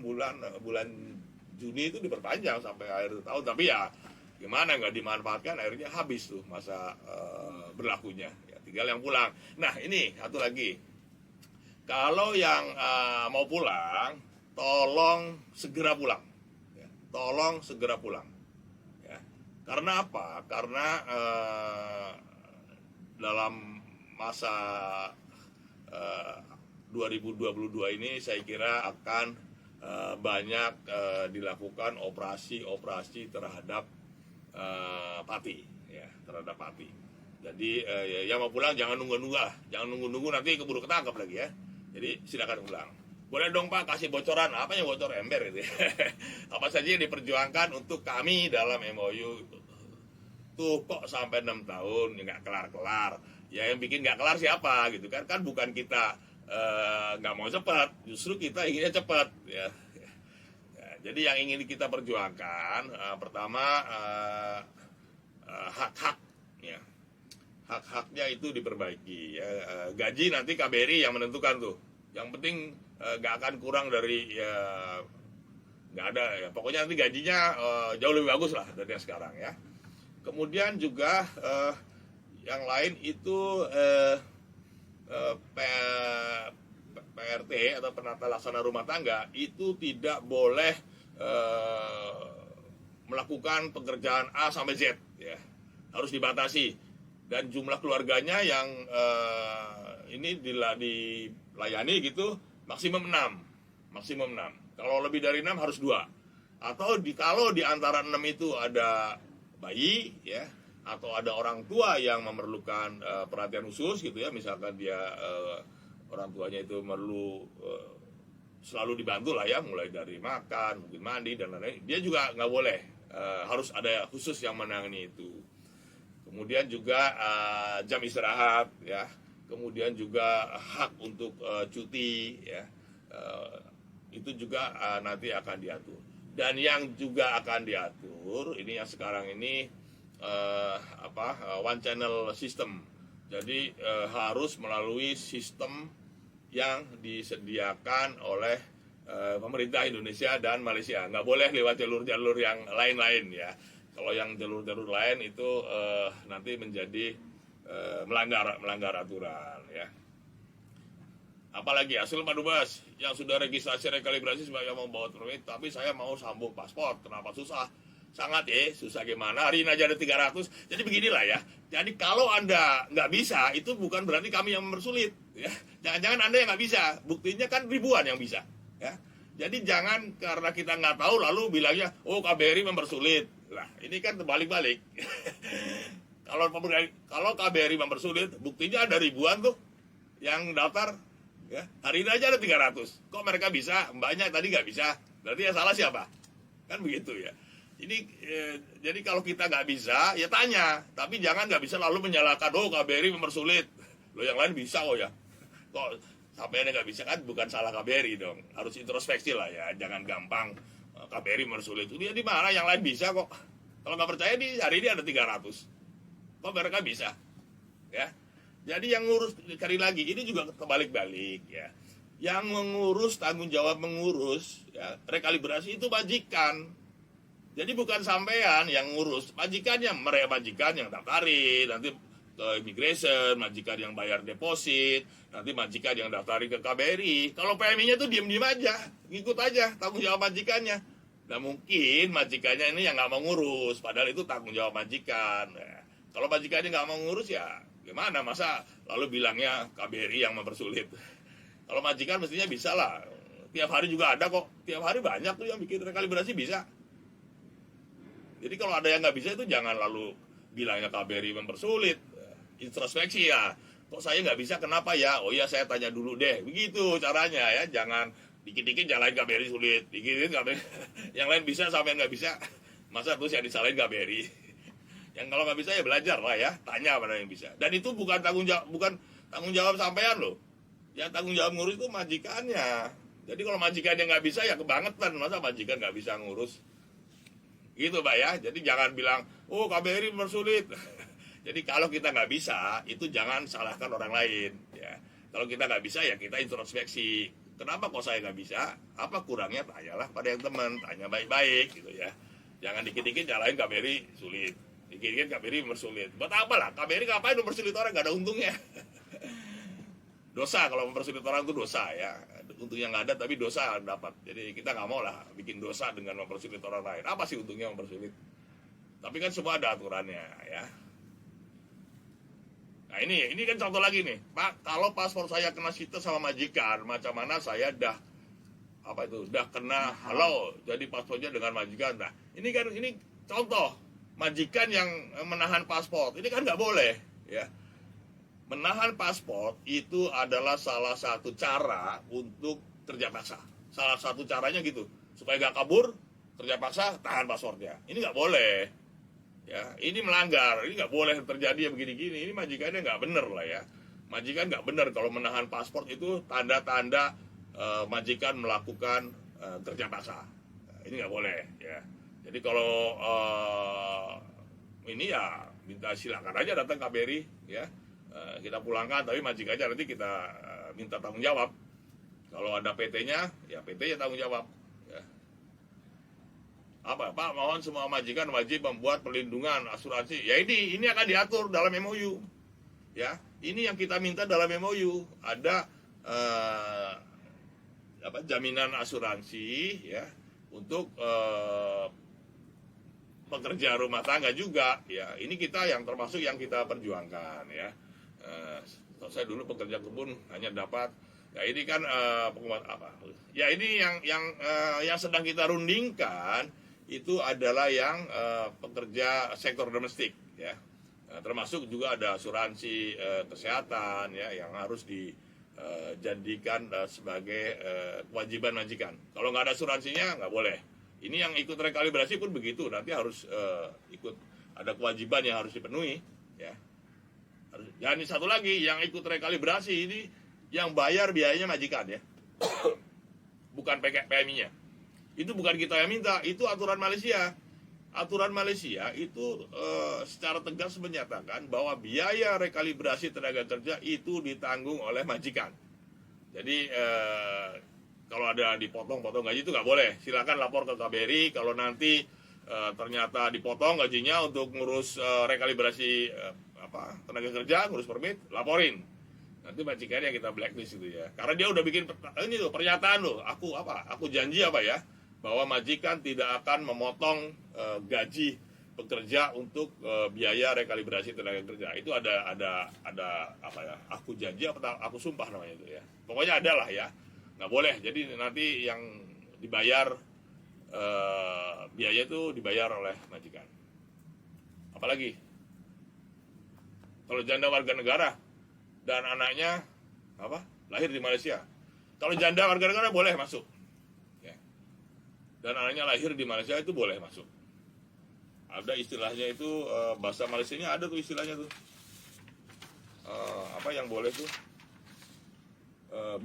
bulan Juni itu diperpanjang sampai akhir tahun, tapi ya gimana, nggak dimanfaatkan, akhirnya habis tuh masa berlakunya ya, tinggal yang pulang. Nah ini satu lagi, kalau yang mau pulang tolong segera pulang ya. Tolong segera pulang ya. Karena apa? Karena dalam masa 2022 ini saya kira akan banyak dilakukan operasi terhadap pati, ya, terhadap pati. Jadi yang mau pulang jangan nunggu nanti keburu ketangkap lagi ya. Jadi silakan pulang. Boleh dong Pak kasih bocoran, apa yang bocor ember itu? Apa saja yang diperjuangkan untuk kami dalam MOU tuh kok sampai 6 tahun ya nggak kelar-kelar. Ya yang bikin nggak kelar siapa gitu kan? Kan bukan kita nggak mau cepat, justru kita inginnya cepat ya. Jadi yang ingin kita perjuangkan pertama hak-hak ya. Hak-haknya itu diperbaiki ya. Gaji nanti KBRI yang menentukan tuh. Yang penting nggak akan kurang dari ya, nggak ada ya. Pokoknya nanti gajinya jauh lebih bagus lah dari yang sekarang ya. Kemudian juga yang lain itu PRT atau penata laksana rumah tangga itu tidak boleh melakukan pekerjaan A sampai Z ya, harus dibatasi, dan jumlah keluarganya yang ini dilayani gitu maksimum 6. Kalau lebih dari 6 harus 2, atau kalau di antara 6 itu ada bayi ya, atau ada orang tua yang memerlukan perhatian khusus gitu ya, misalkan dia orang tuanya itu perlu selalu dibantu lah ya, mulai dari makan, mungkin mandi dan lain-lain, dia juga nggak boleh, harus ada khusus yang menangani itu. Kemudian juga jam istirahat ya, kemudian juga hak untuk cuti ya, itu juga nanti akan diatur. Dan yang juga akan diatur ini yang sekarang ini one channel system. Jadi harus melalui sistem yang disediakan oleh pemerintah Indonesia dan Malaysia. Nggak boleh lewat jalur-jalur yang lain-lain ya. Kalau yang jalur-jalur lain itu nanti menjadi melanggar aturan ya. Apalagi hasil Pak Dubes yang sudah registrasi rekalibrasi sebagai membawa permit, tapi saya mau sambung paspor. Kenapa susah? Sangat susah gimana, hari ini aja ada 300. Jadi beginilah ya. Jadi kalau Anda nggak bisa, itu bukan berarti kami yang mempersulit ya. Jangan-jangan Anda yang nggak bisa, buktinya kan ribuan yang bisa ya. Jadi jangan karena kita nggak tahu lalu bilangnya, oh KBRI mempersulit. Nah ini kan terbalik-balik. Kalau KBRI mempersulit, buktinya ada ribuan tuh yang daftar ya. Hari ini aja ada 300. Kok mereka bisa, mbaknya tadi nggak bisa? Berarti yang salah siapa? Kan begitu ya. Jadi kalau kita nggak bisa, ya tanya. Tapi jangan nggak bisa lalu menyalahkan, oh KBRI mempersulit. Lo yang lain bisa kok ya. Kok sampai nggak bisa, kan bukan salah KBRI dong. Harus introspeksi lah ya. Jangan gampang KBRI mempersulit. Dia di mana yang lain bisa kok. Kalau nggak percaya di hari ini ada 300. Kok mereka bisa? Ya. Jadi yang ngurus, sekali lagi ini juga terbalik-balik ya. Yang mengurus, tanggung jawab mengurus ya, rekalibrasi itu majikan. Jadi bukan sampean yang ngurus, majikannya, mereka majikan yang daftarin, nanti ke immigration, majikan yang bayar deposit, nanti majikan yang daftarin ke KBRI. Kalau PMI-nya tuh diem-diem aja, ngikut aja tanggung jawab majikannya. Nah mungkin majikannya ini yang nggak mau ngurus, padahal itu tanggung jawab majikan. Nah, kalau majikannya nggak mau ngurus ya gimana, masa lalu bilangnya KBRI yang mempersulit. Kalau majikan mestinya bisa lah, tiap hari juga ada kok, tiap hari banyak tuh yang bikin rekalibrasi bisa. Jadi kalau ada yang nggak bisa itu jangan lalu bilangnya KBRI mempersulit. Introspeksi ya, kok saya nggak bisa, kenapa ya? Oh ya saya tanya dulu deh, begitu caranya ya. Jangan dikit-dikit nyalain KBRI sulit, dikit-dikit KBRI yang lain bisa sampai nggak bisa, masa terus yang disalahin KBRI. Yang kalau nggak bisa ya belajar lah ya, tanya pada yang bisa. Dan itu bukan tanggung jawab sampean loh. Yang tanggung jawab ngurus itu majikannya. Jadi kalau majikannya nggak bisa ya kebangetan, masa majikan nggak bisa ngurus. Gitu Pak ya, jadi jangan bilang, oh KBRI mempersulit. Jadi kalau kita nggak bisa, itu jangan salahkan orang lain. Ya. Kalau kita nggak bisa, ya kita introspeksi. Kenapa kok saya nggak bisa? Apa kurangnya? Tanyalah pada yang teman, tanya baik-baik gitu ya. Jangan dikit-dikit nyalain KBRI sulit, dikit-dikit KBRI mempersulit. Buat apa lah? KBRI ngapain mempersulit orang? Nggak ada untungnya. Dosa kalau mempersulit orang itu dosa ya. Untungnya nggak ada tapi dosa dapat. Jadi kita nggak mau lah bikin dosa dengan mempersulit orang lain. Apa sih untungnya mempersulit? Tapi kan semua ada aturannya ya. Nah ini kan contoh lagi nih, Pak, kalau paspor saya kena sita sama majikan, macam mana saya dah kena halau jadi paspornya dengan majikan. Nah ini contoh majikan yang menahan paspor, ini kan nggak boleh ya. Menahan paspor itu adalah salah satu cara untuk kerja paksa. Salah satu caranya gitu, supaya nggak kabur, kerja paksa, tahan paspornya. Ini nggak boleh. Ya, ini melanggar. Ini nggak boleh terjadi begini-gini. Ini majikannya nggak bener lah ya. Majikan nggak bener kalau menahan paspor itu tanda-tanda majikan melakukan kerja paksa. Nah, ini nggak boleh ya. Jadi kalau ini ya minta silakan aja datang KBRI ya. Kita pulangkan, tapi majikannya nanti kita minta tanggung jawab. Kalau ada PT-nya, ya PT-nya tanggung jawab. Ya. Apa Pak, mohon semua majikan wajib membuat perlindungan asuransi. Ya ini akan diatur dalam MOU. Ya, ini yang kita minta dalam MOU. Ada jaminan asuransi ya untuk pekerja rumah tangga juga. Ya, ini kita yang termasuk yang kita perjuangkan ya. Saya dulu pekerja kebun hanya dapat ya ini kan ya ini yang sedang kita rundingkan itu adalah yang pekerja sektor domestik ya, termasuk juga ada asuransi kesehatan ya yang harus dijadikan sebagai kewajiban majikan. Kalau nggak ada asuransinya nggak boleh. Ini yang ikut rekalibrasi pun begitu, nanti harus ikut, ada kewajiban yang harus dipenuhi ya. Dan ini satu lagi, yang ikut rekalibrasi ini yang bayar biayanya majikan ya, bukan PMI-nya. Itu bukan kita yang minta, itu aturan Malaysia. Aturan Malaysia itu secara tegas menyatakan bahwa biaya rekalibrasi tenaga kerja itu ditanggung oleh majikan. Jadi kalau ada dipotong-potong gaji itu nggak boleh. Silakan lapor ke KBRI kalau nanti ternyata dipotong gajinya untuk ngurus rekalibrasi tenaga kerja, ngurus permit, laporin. Nanti majikannya kita blacklist gitu ya. Karena dia udah bikin ini tuh pernyataan loh. Aku janji ya, bahwa majikan tidak akan memotong gaji pekerja untuk biaya rekalibrasi tenaga kerja. Itu ada aku janji aku sumpah namanya itu ya. Pokoknya ada lah ya. Nggak boleh. Jadi nanti yang dibayar biaya itu dibayar oleh majikan. Apalagi kalau janda warga negara dan anaknya lahir di Malaysia. Kalau janda warga negara boleh masuk. Ya. Dan anaknya lahir di Malaysia itu boleh masuk. Ada istilahnya itu bahasa Malaysianya ada tuh istilahnya tuh. Apa yang boleh tuh?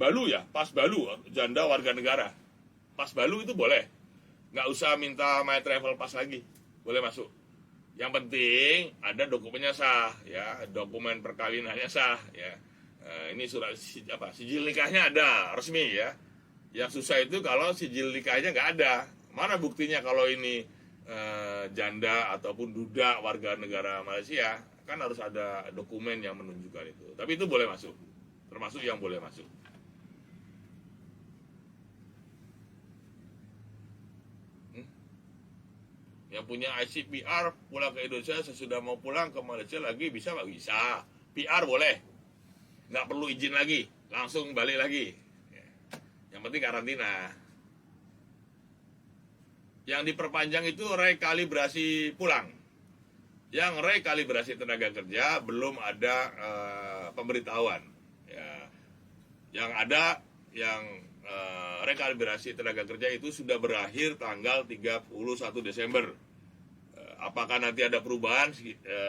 Balu ya, pas balu, janda warga negara. Pas balu itu boleh. Nggak usah minta my travel pass lagi. Boleh masuk. Yang penting ada dokumennya sah ya, dokumen perkawinannya sah ya. Ini surat sijil nikahnya ada resmi ya. Yang susah itu kalau sijil nikahnya nggak ada. Mana buktinya kalau ini janda ataupun duda warga negara Malaysia? Kan harus ada dokumen yang menunjukkan itu. Tapi itu boleh masuk, termasuk yang boleh masuk. Yang punya ICPR pulang ke Indonesia sesudah mau pulang ke Malaysia lagi bisa nggak? Bisa. PR boleh, nggak perlu izin lagi, langsung balik lagi. Yang penting karantina. Yang diperpanjang itu rekalibrasi pulang. Yang rekalibrasi tenaga kerja belum ada pemberitahuan. Ya. Yang ada rekalibrasi tenaga kerja itu sudah berakhir tanggal 31 Desember. Apakah nanti ada perubahan?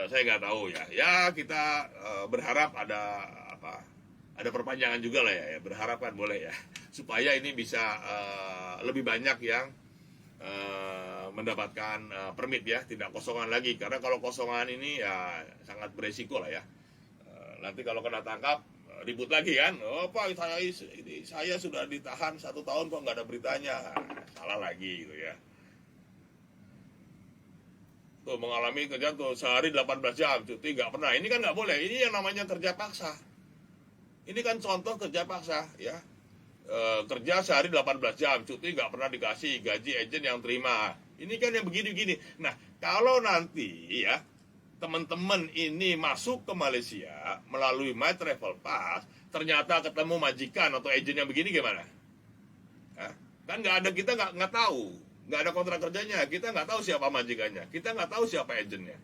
Saya nggak tahu ya. Ya kita berharap ada perpanjangan juga lah ya. Berharap kan boleh ya. Supaya ini bisa lebih banyak yang mendapatkan permit ya, tidak kosongan lagi. Karena kalau kosongan ini ya sangat beresiko lah ya. Nanti kalau kena tangkap ribut lagi kan, Pak saya sudah ditahan 1 tahun kok nggak ada beritanya, salah lagi gitu ya. Tuh mengalami kerja tuh sehari 18 jam cuti nggak pernah, ini kan nggak boleh, ini yang namanya kerja paksa. Ini kan contoh kerja paksa ya, kerja sehari 18 jam cuti nggak pernah dikasih gaji, agent yang terima. Ini kan yang begini-begini. Nah kalau nanti ya teman-teman ini masuk ke Malaysia melalui My Travel Pass, ternyata ketemu majikan atau agent yang begini gimana? Hah? Kan nggak ada, kita nggak tahu, nggak ada kontrak kerjanya, kita nggak tahu siapa majikannya, kita nggak tahu siapa agentnya.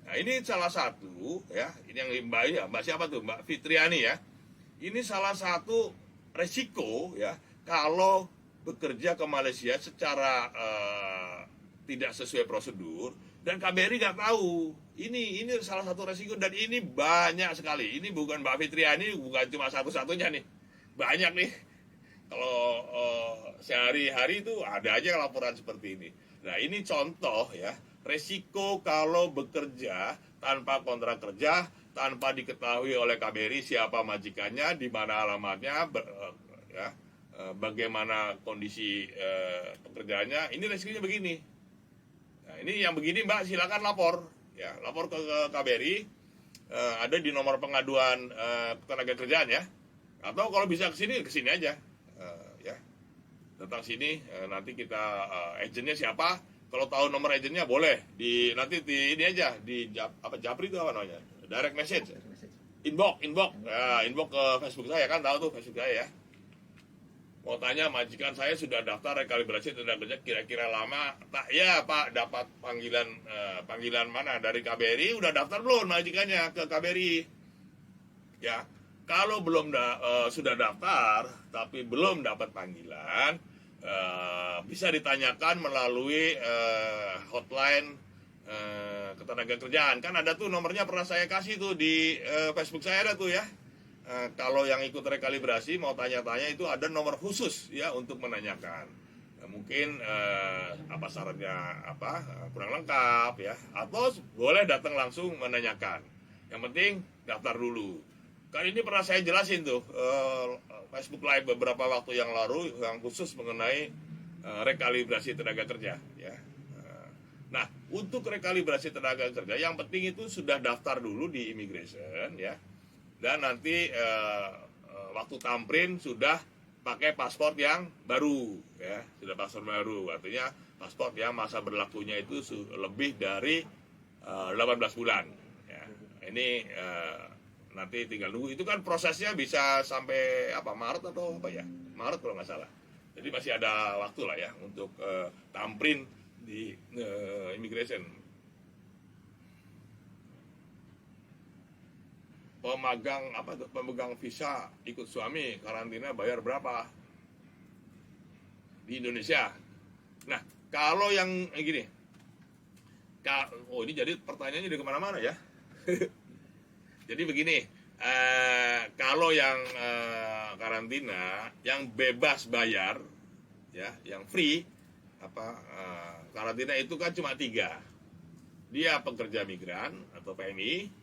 Nah ini salah satu ya, ini yang Mbak siapa tuh, Mbak Fitriani ya. Ini salah satu resiko ya kalau bekerja ke Malaysia secara tidak sesuai prosedur dan KBRI nggak tahu. Ini salah satu resiko dan ini banyak sekali. Ini bukan Mbak Fitriani, bukan cuma satu-satunya nih, banyak nih. Kalau sehari-hari itu ada aja laporan seperti ini. Nah ini contoh ya, resiko kalau bekerja tanpa kontrak kerja, tanpa diketahui oleh KBRI siapa majikannya, di mana alamatnya, bagaimana kondisi pekerjaannya. Ini resikonya begini. Nah ini yang begini Mbak silakan lapor ya, lapor ke KBRI, ada di nomor pengaduan ketenaga kerjaan ya, atau kalau bisa kesini aja ya, datang sini, nanti kita agennya siapa, kalau tahu nomor agennya boleh nanti di ini aja di Japri itu apa namanya, direct message, inbox ke Facebook saya, kan tahu tuh Facebook saya ya. Mau tanya majikan saya sudah daftar rekalibrasi tenaga kerja, kira-kira lama tak ya Pak, dapat panggilan mana dari KBRI, udah daftar belum majikannya ke KBRI ya. Kalau belum sudah daftar tapi belum dapat panggilan, bisa ditanyakan melalui hotline ketenaga kerjaan, kan ada tuh nomornya, pernah saya kasih tuh di Facebook saya, ada tuh ya. Kalau yang ikut rekalibrasi mau tanya-tanya itu ada nomor khusus ya untuk menanyakan. Mungkin apa syaratnya kurang lengkap ya, atau boleh datang langsung menanyakan. Yang penting daftar dulu. Kan ini pernah saya jelasin tuh Facebook Live beberapa waktu yang lalu yang khusus mengenai rekalibrasi tenaga kerja ya. Nah, untuk rekalibrasi tenaga kerja yang penting itu sudah daftar dulu di immigration ya. Dan nanti waktu tamprin sudah pakai paspor yang baru ya, sudah paspor baru, artinya paspor yang masa berlakunya itu lebih dari 18 bulan ya. Ini nanti tinggal nunggu, itu kan prosesnya bisa sampai Maret atau Maret kalau nggak salah, jadi masih ada waktu lah ya untuk tamprin di immigration. Pemegang visa ikut suami karantina bayar berapa di Indonesia? Nah, kalau yang gini, ini jadi pertanyaannya dari kemana-mana ya. Jadi begini, kalau yang karantina, yang bebas bayar, ya, yang free, karantina itu kan cuma 3. Dia pekerja migran atau PMI,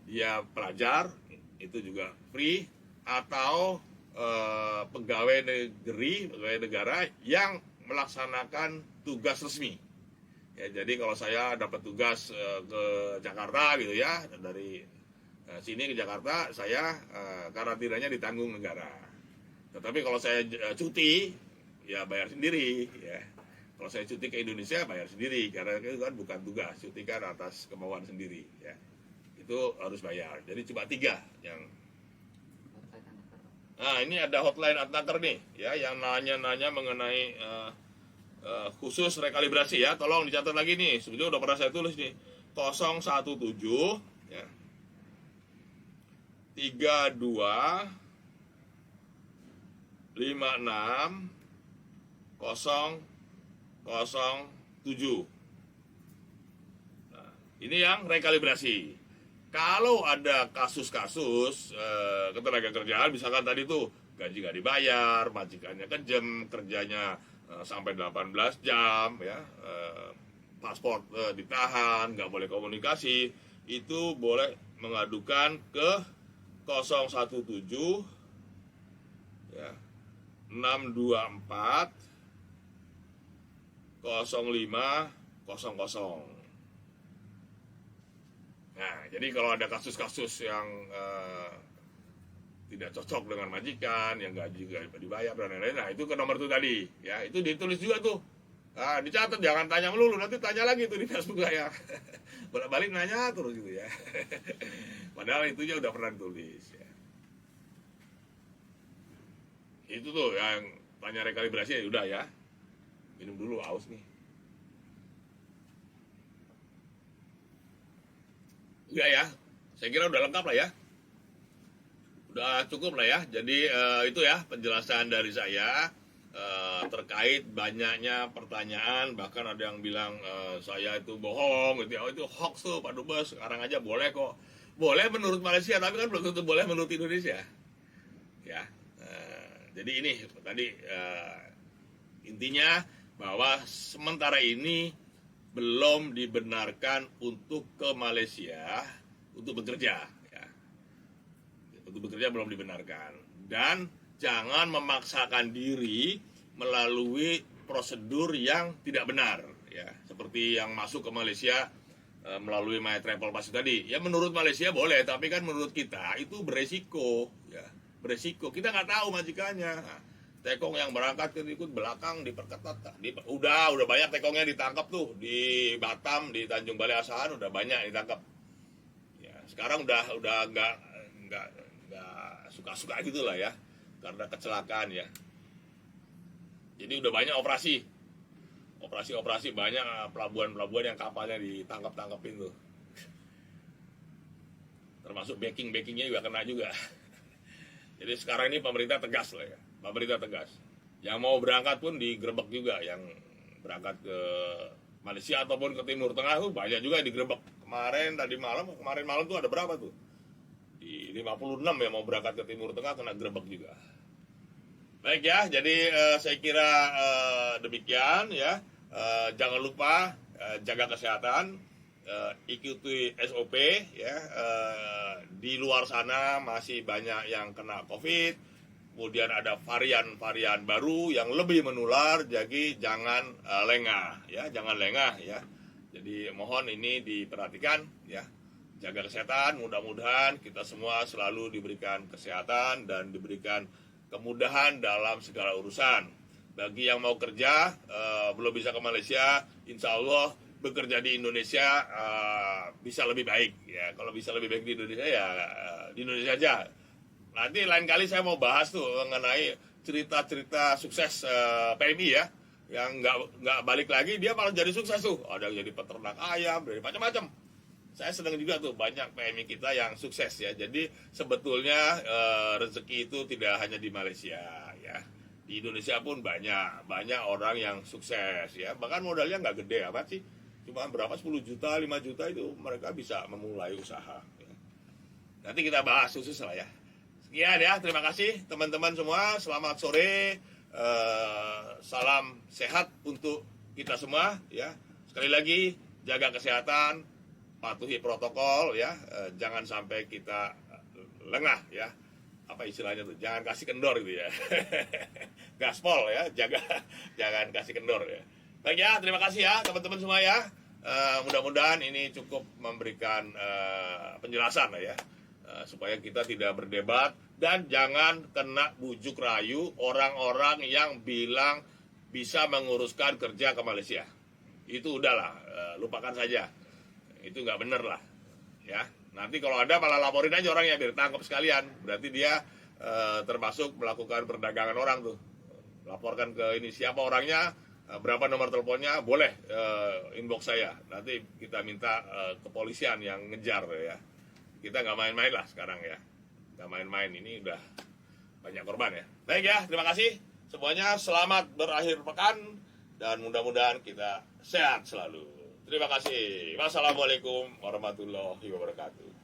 dia pelajar, itu juga free, atau pegawai negara yang melaksanakan tugas resmi. Ya, jadi kalau saya dapat tugas ke Jakarta gitu ya, dari sini ke Jakarta, saya karantinanya ditanggung negara. Tetapi kalau saya cuti, ya bayar sendiri ya. Kalau saya cuti ke Indonesia bayar sendiri, karena itu kan bukan tugas, cuti kan atas kemauan sendiri ya. Itu harus bayar. Jadi cuma 3 yang. Nah, ini ada hotline Adnaker nih ya, yang nanya-nanya mengenai khusus rekalibrasi ya. Tolong dicatat lagi nih, sebetulnya udah pernah saya tulis nih. 017 ya, 32 56 007. Nah, ini yang rekalibrasi. Kalau ada kasus-kasus ketenaga kerjaan, misalkan tadi tuh gaji gak dibayar, majikannya kejam, kerjanya sampai 18 jam, ya, paspor ditahan, nggak boleh komunikasi, itu boleh mengadukan ke 017 ya, 624 0500. Nah, jadi kalau ada kasus-kasus yang tidak cocok dengan majikan, yang gaji gak dibayar dan lain-lain, nah itu ke nomor itu tadi, ya, itu ditulis juga tuh. Dicatat, jangan tanya melulu, nanti tanya lagi tuh di Facebook saya. Bolak-balik nanya terus gitu ya. Padahal itunya udah pernah ditulis ya. Itu tuh yang tanya rekalibrasi ya udah ya. Minum dulu, aus nih. Udah ya, saya kira udah lengkap lah ya. Udah cukup lah ya. Jadi itu ya penjelasan dari saya terkait banyaknya pertanyaan. Bahkan ada yang bilang saya itu bohong gitu ya. Oh, itu hoax tuh Pak Dubes, sekarang aja boleh kok. Boleh menurut Malaysia, tapi kan belum tentu boleh menurut Indonesia ya. Jadi ini tadi intinya bahwa sementara ini belum dibenarkan untuk ke Malaysia untuk bekerja ya. Untuk bekerja belum dibenarkan, dan jangan memaksakan diri melalui prosedur yang tidak benar ya, seperti yang masuk ke Malaysia melalui My Travel Pass tadi. Ya menurut Malaysia boleh, tapi kan menurut kita itu beresiko ya, beresiko. Kita nggak tahu majikannya. Nah, tekong yang berangkat ikut belakang diperketat. Udah banyak tekongnya ditangkap tuh di Batam, di Tanjung Balai Asahan udah banyak ditangkap. Ya, sekarang udah nggak suka-suka gitulah ya, karena kecelakaan ya. Jadi udah banyak operasi banyak pelabuhan yang kapalnya ditangkap-tangkepin tuh. Termasuk backingnya juga kena juga. Jadi sekarang ini pemerintah tegas lah ya. Pemerintah tegas. Yang mau berangkat pun digerebek juga, yang berangkat ke Malaysia ataupun ke Timur Tengah tuh banyak juga digerebek. Kemarin malam tuh ada berapa tuh? Di 56 ya mau berangkat ke Timur Tengah kena gerebek juga. Baik ya, jadi saya kira demikian ya. Jangan lupa jaga kesehatan, ikuti SOP ya. Di luar sana masih banyak yang kena COVID, kemudian ada varian-varian baru yang lebih menular, jadi jangan lengah ya, jangan lengah ya. Jadi mohon ini diperhatikan ya. Jaga kesehatan, mudah-mudahan kita semua selalu diberikan kesehatan dan diberikan kemudahan dalam segala urusan. Bagi yang mau kerja, belum bisa ke Malaysia, insya Allah bekerja di Indonesia bisa lebih baik. Ya, kalau bisa lebih baik di Indonesia ya di Indonesia aja. Nanti lain kali saya mau bahas tuh mengenai cerita-cerita sukses PMI ya, yang nggak balik lagi dia malah jadi sukses tuh. Ada yang jadi peternak ayam, dari macam-macam. Saya senang juga tuh banyak PMI kita yang sukses ya. Jadi sebetulnya rezeki itu tidak hanya di Malaysia ya. Di Indonesia pun banyak orang yang sukses ya. Bahkan modalnya nggak gede amat sih. Cuma berapa 10 juta, 5 juta itu mereka bisa memulai usaha ya. Nanti kita bahas khusus lah ya. Sekian ya, terima kasih teman-teman semua. Selamat sore. Salam sehat untuk kita semua ya. Sekali lagi jaga kesehatan, patuhi protokol ya, jangan sampai kita lengah ya, apa istilahnya tuh, jangan kasih kendor gitu ya. Gaspol ya, jangan kasih kendor ya. Baik ya, terima kasih ya teman-teman semua ya. Mudah-mudahan ini cukup memberikan penjelasan lah ya, supaya kita tidak berdebat dan jangan kena bujuk rayu orang-orang yang bilang bisa menguruskan kerja ke Malaysia. Itu udahlah, lupakan saja. Itu nggak bener lah ya. Nanti kalau ada malah laporin aja orangnya biar tangkap sekalian, berarti dia termasuk melakukan perdagangan orang tuh. Laporkan ke ini siapa orangnya, berapa nomor teleponnya, boleh inbox saya, nanti kita minta kepolisian yang ngejar ya. Kita nggak main-main lah sekarang ya, nggak main-main, ini udah banyak korban ya. Baik ya, terima kasih semuanya, selamat berakhir pekan dan mudah-mudahan kita sehat selalu. Terima kasih. Wassalamualaikum warahmatullahi wabarakatuh.